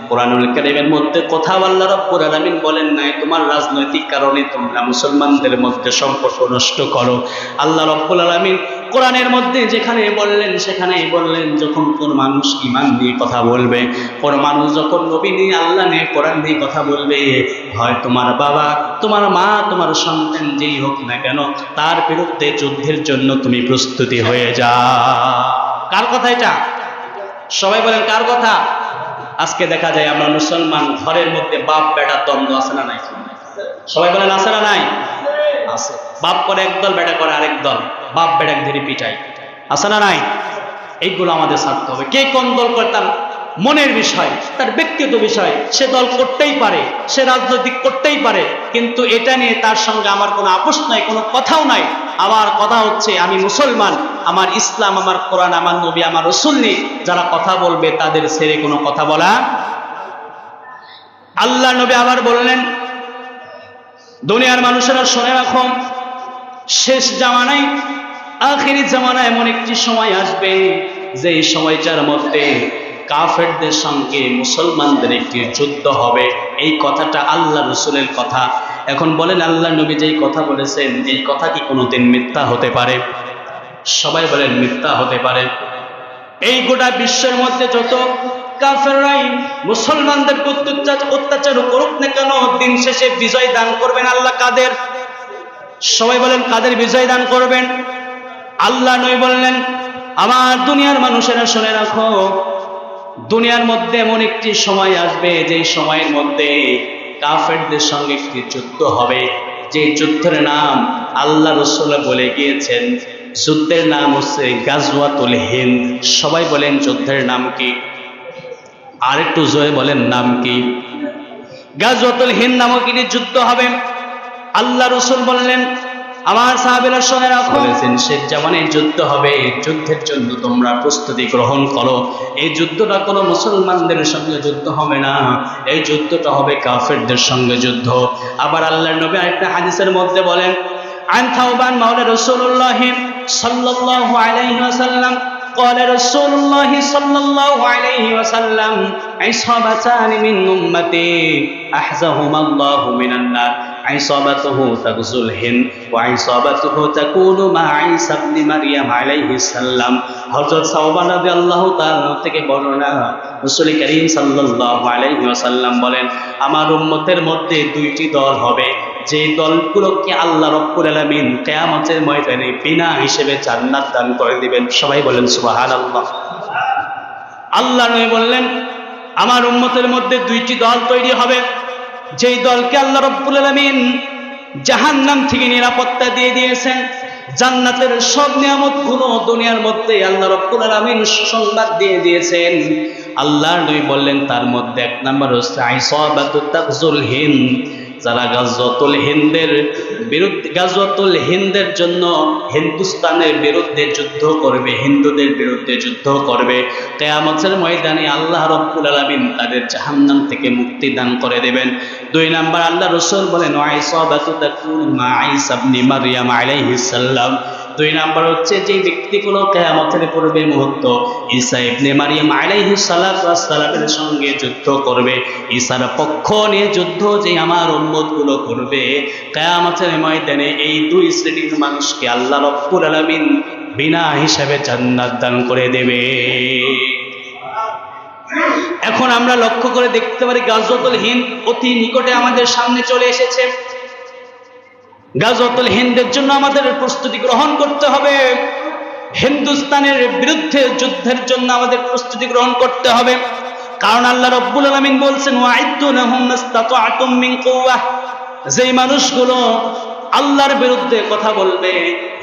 কোরআনুল কারীমের মধ্যে কোথাও আল্লাহ রাব্বুল আলামিন বলেন নাই তোমার রাজনৈতিক কারণে তোমরা মুসলমানদের মধ্যে সম্পর্ক নষ্ট করো। আল্লাহ রাব্বুল আলামিন কোরআনের মধ্যে যেখানে বললেন সেখানেই বললেন, যখন কোন মানুষ ঈমান নিয়ে কথা বলবে, কোন মানুষ যখন নবী নিয়ে, আল্লাহ নিয়ে, কোরআন নিয়ে কথা বলবে, হয় তোমার বাবা, তোমার মা, তোমার সন্তান যেই হোক না কেন, তার বিরুদ্ধে যুদ্ধের জন্য তুমি প্রস্তুতি হয়ে যাও। কার কথা এটা? সবাই বলেন কার কথা? আজকে দেখা যায় আমরা মুসলমান ঘরের মধ্যে বাপ বেটা দ্বন্দ্ব আছে না নাই? সবাই বলেন আছে না নাই? আছে। বাপ করে একদল, বেটা করে আরেক দল, বাপ বেটা ধরে পিটাই, আছে না নাই? এইগুলো আমাদের ছাড়তে হবে। কে কোন দল করে তার মনের বিষয়, তার ব্যক্তিগত বিষয়, সে দল করতেই পারে, সে রাজনৈতিক করতেই পারে, কিন্তু এটা নিয়ে তার সঙ্গে আমার কোনো আপোষ নাই, কোনো কথাও নাই। আমার কথা হচ্ছে আমি মুসলমান, আমার ইসলাম, আমার কোরআন, আমার নবী, আমার রাসূল নিয়ে যারা কথা বলবে তাদের ছেড়ে কোনো কথা বলা। আল্লাহ নবী আবার বললেন, দুনিয়ার মানুষেরা শুনে রাখো, শেষ জামানায়, আখিরি জামানায় এমন একটি সময় আসবে যে সময়টার মধ্যে কাফেরদের সঙ্গে মুসলমানদের একটি যুদ্ধ হবে। এই কথাটা আল্লাহ রাসূলের কথা। এখন বলেন আল্লাহ নবী যেই কথা বলেছেন, এই কথা কি কোনোদিন মিথ্যা হতে পারে? সবাই বলেন মিথ্যা হতে পারে? এই গোটা বিশ্বের মধ্যে যত কাফেররাই মুসলমানদের অত্যাচার করুক না কেন, দিন শেষে বিজয় দান করবেন আল্লাহ। কাদের? সবাই বলেন কাদের বিজয় দান করবেন? আল্লাহ নবী বললেন, আমার দুনিয়ার মানুষেরা শুনে রাখো, দুনিয়ার মধ্যে এমন একটি সময় আসবে যেই সময়ের মধ্যে কাফেরদের সঙ্গে একটি যুদ্ধ হবে। যে যুদ্ধের নাম আল্লাহ রাসূল বলে গিয়েছেন, যুদ্ধের নাম হচ্ছে গাজওয়াতুল হিন্দ। সবাই বলেন যুদ্ধের নাম কি? আর একটু জোরে বলেন নাম কি? গাজওয়াতুল হিন্দ নামক একটি যুদ্ধ হবে। আল্লাহ রাসূল বললেন, আমার সাহাবীরা শুনে রাখো, শেষ জামানায় যুদ্ধ হবে, যুদ্ধের জন্য তোমরা প্রস্তুতি গ্রহণ করো। এই যুদ্ধটা কোনো মুসলমানদের সঙ্গে যুদ্ধ হবে না, এই যুদ্ধটা হবে কাফেরদের সঙ্গে যুদ্ধ। আবার আল্লাহর নবী আরেকটা হাদিসের মধ্যে বলেন, আন থাওবান মাওলা রাসূলুল্লাহ সাল্লাল্লাহু আলাইহি ওয়াসাল্লাম قال رسول الله صلى الله عليه وسلم عصابتان من أمتي أحزهما الله من النار عصابته تغزو الهند وعصابته تكون مع عيسى ابن مريم عليه السلام। হযরত সাওবান রাদিয়াল্লাহু তাআলা থেকে বর্ণনা, রাসূল করিম সাল্লাল্লাহু আলাইহি ওয়াসাল্লাম বলেন, আমার উম্মতের মধ্যে দুইটি দল হবে, যে দলগুলোকে আল্লাহ রাব্বুল আলামিন কিয়ামতের ময়দানে বিনা হিসেবে জান্নাত দান করে দিবেন। সবাই বলেন সুবহানাল্লাহ। আল্লাহ নবী বললেন, আমার উম্মতের মধ্যে দুইটি দল তৈরি হবে, যেই দলকে আল্লাহ রাব্বুল আলামিন জাহান্নাম থেকে নিরাপত্তা দিয়ে দিয়েছেন। জান্নাতের সব নিয়ামতগুলো দুনিয়ার মধ্যে আল্লাহ রাব্বুল আলামিন সুসংবাদ দিয়ে দিয়েছেন। আল্লাহর নবী বললেন, তার মধ্যে এক নাম্বার হচ্ছে আইসাবাতুত তাগজুল হিন্দ, যারা গাজওয়াতুল হিন্দের জন্য হিন্দুস্তানের বিরুদ্ধে যুদ্ধ করবে, হিন্দুদের বিরুদ্ধে যুদ্ধ করবে। কিয়ামতের ময়দানে আল্লাহ রাব্বুল আলামিন তাদের জাহান্নাম থেকে মুক্তি দান করে দেবেন। দুই নাম্বার আল্লাহ রাসূল বলেন, আইসাবাতু তাকুন মা ঈসা ইবনে মারইয়াম আলাইহিস সালাম। দুই নাম্বার হচ্ছে যে ব্যক্তিগুলো কিয়ামতের পূর্বে মুহূর্ত ঈসা ইবনে মারইয়াম আলাইহিস সালাতু ওয়াস সালামের সঙ্গে যুদ্ধ করবে, ঈসার পক্ষ নিয়ে যুদ্ধ যে আমার উম্মতগুলো করবে, কিয়ামতের ময়দানে এই দুই শ্রেণীর মানুষকে আল্লাহ রাব্বুল আলামিন বিনা হিসাবে জান্নাত দান করে দেবে। এখন আমরা লক্ষ্য করে দেখতে পারি গাজওয়াতুল হিন্দ অতি নিকটে আমাদের সামনে চলে এসেছে। গাজওয়াতুল হিন্দের জন্য আমাদের প্রস্তুতি গ্রহণ করতে হবে। হিন্দুস্তানের বিরুদ্ধে যুদ্ধের জন্য আমাদের প্রস্তুতি গ্রহণ করতে হবে। কারণ আল্লাহ রাব্বুল আলামিন বলছেন ওয়াইদ্দু লাহুম মাসতাতা'তুম মিন কুওয়াহ, যেই মানুষগুলো আল্লাহর বিরুদ্ধে কথা বলবে,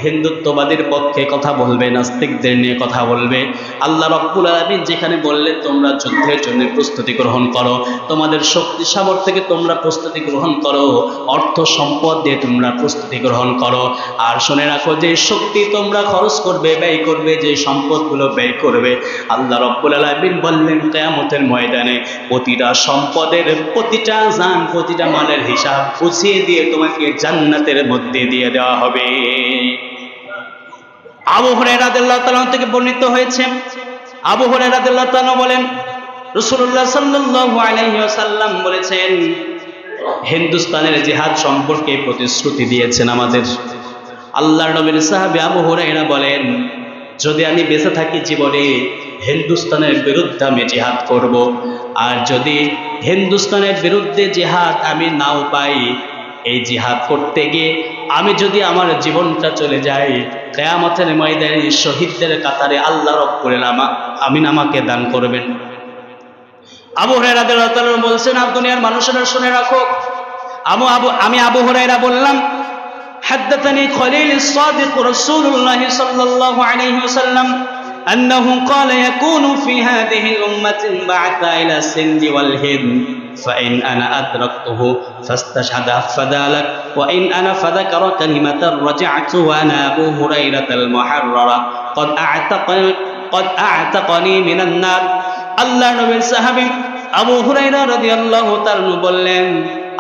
হিন্দুত্ববাদীর পক্ষে কথা বলবে, নাস্তিকদের নিয়ে কথা বলবে, আল্লাহ রাব্বুল আলামিন যেখানে বললেন তোমরা যুদ্ধের জন্য প্রস্তুতি গ্রহণ করো, তোমাদের শক্তি সামর্থ্য থেকে তোমরা প্রস্তুতি গ্রহণ করো, অর্থ সম্পদ দিয়ে তোমরা প্রস্তুতি গ্রহণ করো। আর শুনে রাখো, যে শক্তি তোমরা খরচ করবে, ব্যয় করবে, যে সম্পদগুলো ব্যয় করবে, আল্লাহ রাব্বুল আলামিন বললেন কিয়ামতের ময়দানে প্রতিটা সম্পদের, প্রতিটা জান, প্রতিটা মালের হিসাব বুঝিয়ে দিয়ে তোমাকে জান্নাতের মধ্যে দিয়ে দেওয়া হবে। আবু হুরায়রা রাদিয়াল্লাহু তাআলা থেকে বর্ণিত হয়েছে, আবু হুরায়রা রাদিয়াল্লাহু তাআলা বলেন রাসূলুল্লাহ সাল্লাল্লাহু আলাইহি ওয়াসাল্লাম বলেছেন, হিন্দুস্তানের জিহাদ সম্পর্কে প্রতিশ্রুতি দিয়েছেন আমাদের আল্লাহর নবীর সাহাবী আবু হুরায়রা বলেন, যদি আমি বেঁচে থাকি জীবনে হিন্দুস্তানের বিরুদ্ধে আমি জিহাদ করব, আর যদি হিন্দুস্তানের বিরুদ্ধে জিহাদ আমি নাও পাই, এই জিহাদ করতে গিয়ে আমি যদি আমার জীবনটা চলে যাই, কিয়ামতের ময়দানে শহীদদের কাতারে আল্লাহ রাব্বুল আলামিন আমাকে দান করবেন। আবু হুরায়রা রাদিয়াল্লাহু তাআলা বলছেন, দুনিয়ার মানুষেরা শুনে রাখো, আমি আবু হুরায়রা বললাম, হাদাথানি খলিলুস সাদিক রাসূলুল্লাহ সাল্লাল্লাহু আলাইহি ওয়াসাল্লাম أنه قال يكون في هذه الأمة بعث إلى السند والهند فإن أنا أدركته فاستشهد فذلك وإن أنا فذكر كلمة رجعت وأنا أبو هريرة المحررة قد أعتقني من النار। আল্লাহ নবীর সাহাবী আবু হুরায়রা রাদিয়াল্লাহু তাআলা বললেন,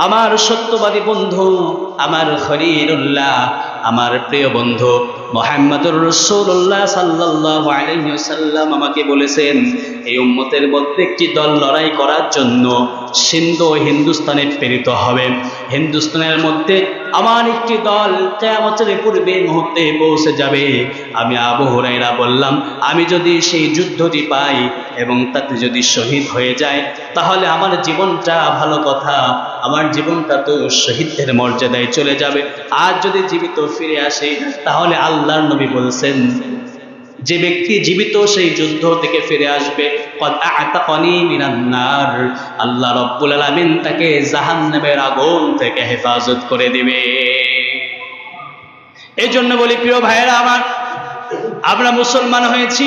আমার সত্যবাদী বন্ধু, আমার খলিলুল্লাহ, আমার প্রিয় বন্ধু মুহাম্মদুর রাসূলুল্লাহ সাল্লাল্লাহু আলাইহি ওয়াসাল্লাম আমাকে বলেছেন, এই উম্মতের মধ্যে একটি দল লড়াই করার জন্য সিন্ধু হিন্দুস্তানে প্রেরিত হবে। হিন্দুস্তানের মধ্যে আমার একটি দল কিয়ামতের পূর্বে মুহূর্তে পৌঁছে যাবে। আমি আবু হুরায়রা বললাম, আমি যদি সেই যুদ্ধটি পাই এবং তাতে যদি শহীদ হয়ে যায়, তাহলে আমার জীবনটা ভালো কথা, আমার জীবনটা তো শহীদদের মর্যাদায় চলে যাবে। আর যদি জীবিত ফিরে আসে, তাহলে আল্লাহর নবী বলছেন, যে ব্যক্তি জীবিত সেই যুদ্ধ থেকে ফিরে আসবে, কদ আ'তাকানি মিনান নার, আল্লাহ রাব্বুল আলামিন তাকে জাহান্নামের আগুন থেকে হেফাজত করে দিবে। এই জন্য বলি, প্রিয় ভাইয়েরা আমার, আমরা মুসলমান হয়েছি,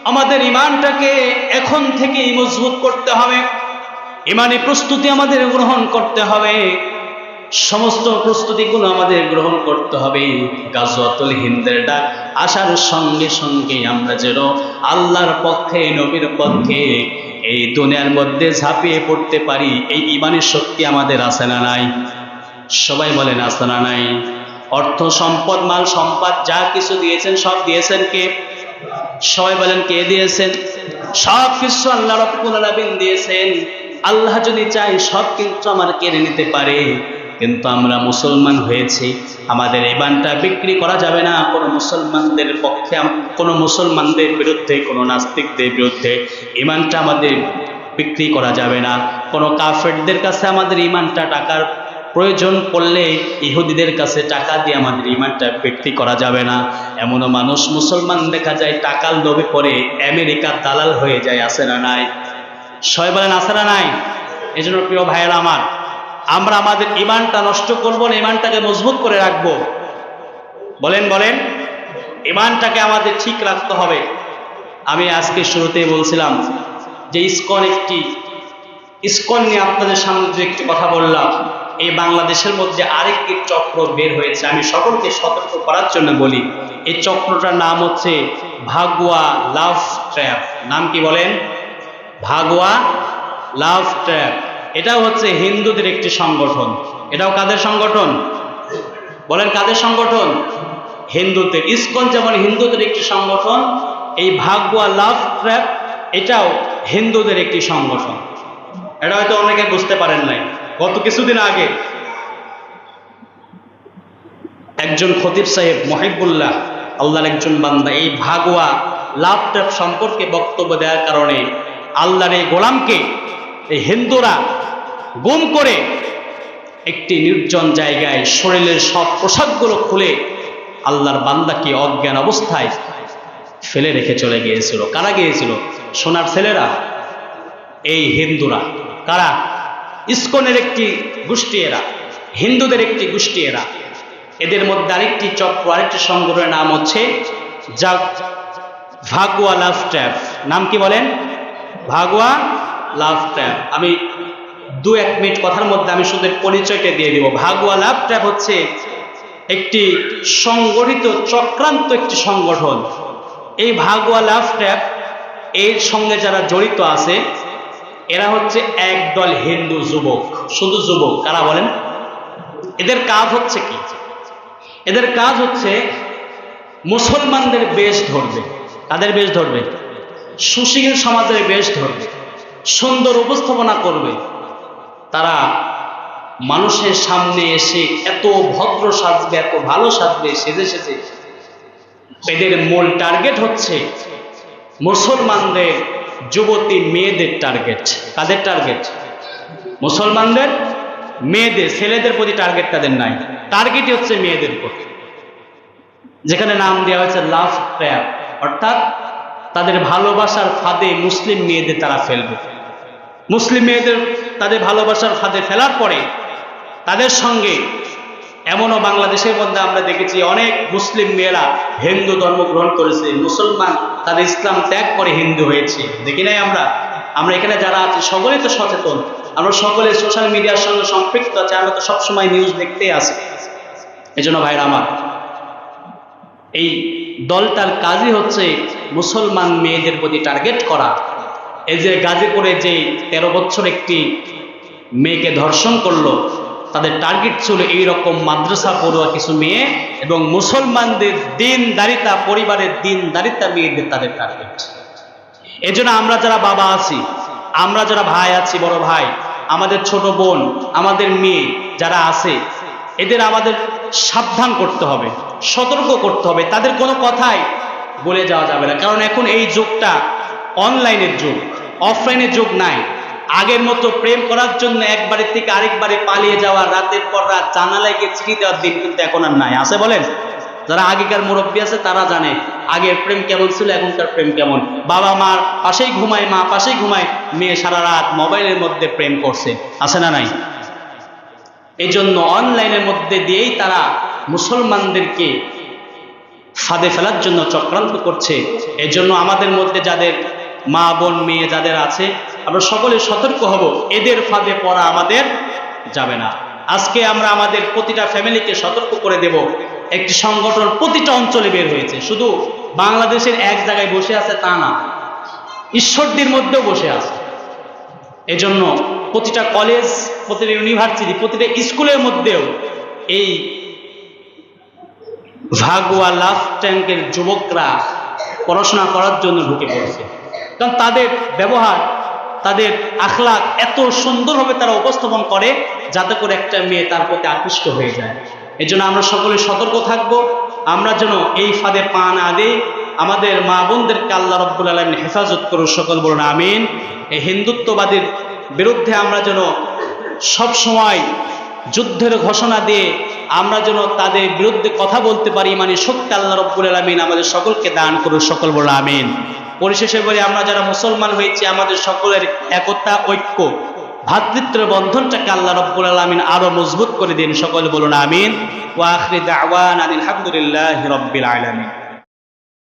আমাদের ঈমানটাকে এখন থেকেই মজবুত করতে হবে, ঈমানি প্রস্তুতি আমাদের গ্রহণ করতে হবে, সমস্ত প্রস্তুতিগুলো আমাদের গ্রহণ করতে হবে। গাজওয়াতুল হিন্দের ডাক আসার সঙ্গে সঙ্গে আমরা যেন আল্লাহর পক্ষে, নবীর পক্ষে এই দুনিয়ার মধ্যে ঝাঁপিয়ে পড়তে পারি, এই ঈমানের শক্তি আমাদের আছে না নাই? সবাই বলেন আছে না নাই? অর্থ সম্পদ, মাল সম্পদ যা কিছু দিয়েছেন সব দিয়েছেন কে? সবাই বলেন কে দিয়েছেন? সব কিছু আল্লাহ রাব্বুল আলামিন দিয়েছেন। আল্লাহ যদি চাই সব কিন্তু আমার কেড়ে নিতে পারে, কিন্তু আমরা মুসলমান হয়েছি, আমাদের ঈমানটা বিক্রি করা যাবে না। কোনো মুসলমানদের পক্ষে, কোনো মুসলমানদের বিরুদ্ধে, কোনো নাস্তিকদের বিরুদ্ধে ঈমানটা আমাদের বিক্রি করা যাবে না। কোনো কাফেরদের কাছে আমাদের ঈমানটা, টাকার প্রয়োজন পড়লে ইহুদিদের কাছে টাকা দিয়ে আমাদের ঈমানটা বিক্রি করা যাবে না। এমনও মানুষ মুসলমান দেখা যায় টাকার লোভে পড়ে আমেরিকার দালাল হয়ে যায়, আছে না নাই? সবাই বলেন আছে না নাই? এই জন্য প্রিয় ভাইয়েরা আমার, আমরা আমাদের ঈমানটা নষ্ট করব না, ঈমানটাকে মজবুত করে রাখবো। বলেন বলেন, ঈমানটাকে আমাদের ঠিক রাখতে হবে। আমি আজকে শুরুতেই বলছিলাম যে ইসকন নিয়ে আপনাদের সামনে যে একটি কথা বললাম, এই বাংলাদেশের মধ্যে আরেকটি চক্র বের হয়েছে। আমি সকলকে সতর্ক করার জন্য বলি, এই চক্রটার নাম হচ্ছে ভাগুয়া লাভ ট্র্যাপ। নাম কি বলেন? ভাগুয়া লাভ ট্র্যাপ। এটাও হচ্ছে হিন্দুদের একটি সংগঠন। এটাও কাদের সংগঠন? বলেন কাদের সংগঠন? হিন্দুদের। ইসকন যেমন হিন্দুদের একটি সংগঠন, এই ভাগুয়া লাভ ট্র্যাপ এটাও হিন্দুদের একটি সংগঠন। এটা হয়তো অনেকে বুঝতে পারেন নাই। গত কিছুদিন আগে একজন খতিব সাহেব মহিবুল্লাহ, আল্লাহর একজন বান্দা, এই ভাগুয়া লাভ ট্র্যাপ সম্পর্কে বক্তব্য দেওয়ার কারণে আল্লাহর এই গোলামকে এই হিন্দুরা গুম করে একটি নির্জন জায়গায় শরীরের সব পোশাকগুলো খুলে আল্লাহর বান্দাকে অজ্ঞান অবস্থায় ফেলে রেখে চলে গিয়েছিল। কারা গিয়েছিল? সোনার ছেলেরা, এই হিন্দুরা। কারা? ইসকনের একটি গোষ্ঠী এরা, হিন্দুদের একটি গোষ্ঠী এরা। এদের মধ্যে আরেকটি চক্র, আরেকটি সংগঠনের নাম হচ্ছে ভাগুয়া লাভ ট্র্যাপ। নাম কি বলেন? ভাগুয়া লাভ ট্র্যাপ। আমি 2-1 মিনিট কথার মধ্যে আমি শুধু পরিচয়টা দিয়ে দিব। ভাগুয়া লাভ ট্র্যাপ হচ্ছে একটি সংগঠিত চক্রান্ত একটি সংগঠন। এই ভাগুয়া লাভ ট্র্যাপ এর সঙ্গে যারা জড়িত আছে এরা হচ্ছে একদল হিন্দু যুবক, শুধু যুবক। কারা বলেন? এদের কাজ হচ্ছে কি? এদের কাজ হচ্ছে মুসলমানদের বেশ ধরবে। তাদের বেশ ধরবে? সুশীল সমাজের বেশ ধরবে, সুন্দর উপস্থাপনা করবে। তারা মানুষের সামনে এসে এত ভদ্র সাজবে, এত ভালো সাজবে, সেজে সেজে। এদের মূল টার্গেট হচ্ছে মুসলমানদের যুবতী মেয়েদের টার্গেট। কাদের টার্গেট? মুসলমানদের মেয়েদের, ছেলেদের প্রতি টার্গেট তাদের নাই। টার্গেটই হচ্ছে মেয়েদের প্রতি, যেখানে নাম দেওয়া হয়েছে লাভ ট্র্যাপ, অর্থাৎ তাদের ভালোবাসার ফাঁদে মুসলিম মেয়েদের তারা ফেলবে। মুসলিম মেয়েদের তাদের ভালোবাসার ফাঁদে ফেলার পরে তাদের সঙ্গে এমনও বাংলাদেশের মধ্যে আমরা দেখেছি অনেক মুসলিম মেয়েরা হিন্দু ধর্ম গ্রহণ করেছে, মুসলমান তাদের ইসলাম ত্যাগ করে হিন্দু হয়েছে। দেখি নাই আমরা? আমরা এখানে যারা আছি সকলেই তো সচেতন, আমরা সকলে সোশ্যাল মিডিয়ার সঙ্গে সম্পৃক্ত আছি, আমরা তো সবসময় নিউজ দেখতেই আছি। এই জন্য ভাইরা আমার, এই দলটার কাজই হচ্ছে মুসলমান মেয়েদের প্রতি টার্গেট করা। এই যে গাজীপুরে যে 13 বছর একটি মেয়েকে ধর্ষণ করলো, তাদের টার্গেট ছিল এইরকম মাদ্রাসা পড়ুয়া কিছু মেয়ে এবং মুসলমানদের দিনদারিতা, পরিবারের দিনদারিতা মেয়েদের তাদের টার্গেট। এজন্য আমরা যারা বাবা আছি, আমরা যারা ভাই আছি, বড় ভাই, আমাদের ছোট বোন, আমাদের মেয়ে যারা আছে, এদের আমাদের সাবধান করতে হবে, সতর্ক করতে হবে। তাদের কোনো কথাই বলে যাওয়া যাবে না, কারণ এখন এই যুগটা অনলাইনের যুগ, অফলাইনের যুগ নাই। আগের মতো প্রেম করার জন্য এক বাড়ির থেকে আরেক বাড়ি পালিয়ে যাওয়া, রাতের পর রাত জানালায় গিয়ে চিঠি দেওয়ার দিন কিন্তু এখন আর নাই। আছে বলেন? যারা আগেকার মুরব্বী আছে তারা জানে আগের প্রেম কেমন ছিল, এখনকার প্রেম কেমন। বাবা মার পাশেই ঘুমায়, মা পাশেই ঘুমায়, মেয়ে সারা রাত মোবাইলের মধ্যে প্রেম করছে। আছে না নাই? এই জন্য অনলাইনের মধ্যে দিয়েই তারা মুসলমানদেরকে ফাঁদে ফেলার জন্য চক্রান্ত করছে। এই জন্য আমাদের মধ্যে যাদের মা বোন মেয়ে যাদের আছে, আমরা সকলে সতর্ক হব, এদের ফাঁদে পড়া আমাদের যাবে না। আজকে আমরা আমাদের প্রতিটা ফ্যামিলিকে সতর্ক করে দেব। একটি সংগঠন প্রতিটা অঞ্চলে বের হয়েছে, শুধু বাংলাদেশের এক জায়গায় বসে আছে তা না, ঈশ্বরদীর মধ্যেও বসে আছে। এজন্য প্রতিটা কলেজ, প্রতিটা ইউনিভার্সিটি, প্রতিটা স্কুলের মধ্যেও এই ভাগুয়া লাভ ট্যাঙ্কের যুবকরা পড়াশোনা করার জন্য ঢুকে পড়েছে। কারণ তাদের ব্যবহার, তাদের আখলাক এত সুন্দরভাবে তারা উপস্থাপন করে যাতে করে একটা মেয়ে তার প্রতি আকৃষ্ট হয়ে যায়। এই জন্য আমরা সকলে সতর্ক থাকব, আমরা যেন এই ফাঁদে পা না দেই। আমাদের মা বোনদেরকে আল্লাহ রাব্বুল আলামিন হেফাজত করুন, সকল বলুন আমিন। এই হিন্দুত্ববাদীর বিরুদ্ধে আমরা যেন সব সময় যুদ্ধের ঘোষণা দিয়ে আমরা যেন তাদের বিরুদ্ধে কথা বলতে পারি, মানে শক্তি আল্লাহ রাব্বুল আলামিন আমাদের সকলকে দান করুন, সকল বলুন আমিন। পরিশেষে বলি, আমরা যারা মুসলমান হয়েছি আমাদের সকলের একতা, ঐক্য, ভ্রাতৃত্বের বন্ধনটাকে আল্লাহ রাব্বুল আলামিন আরো মজবুত করে দিন, সকল বলুন আমিন। ওয়া আখিরি দাওয়ানা আলহামদুলিল্লাহি রাব্বিল আলামিন।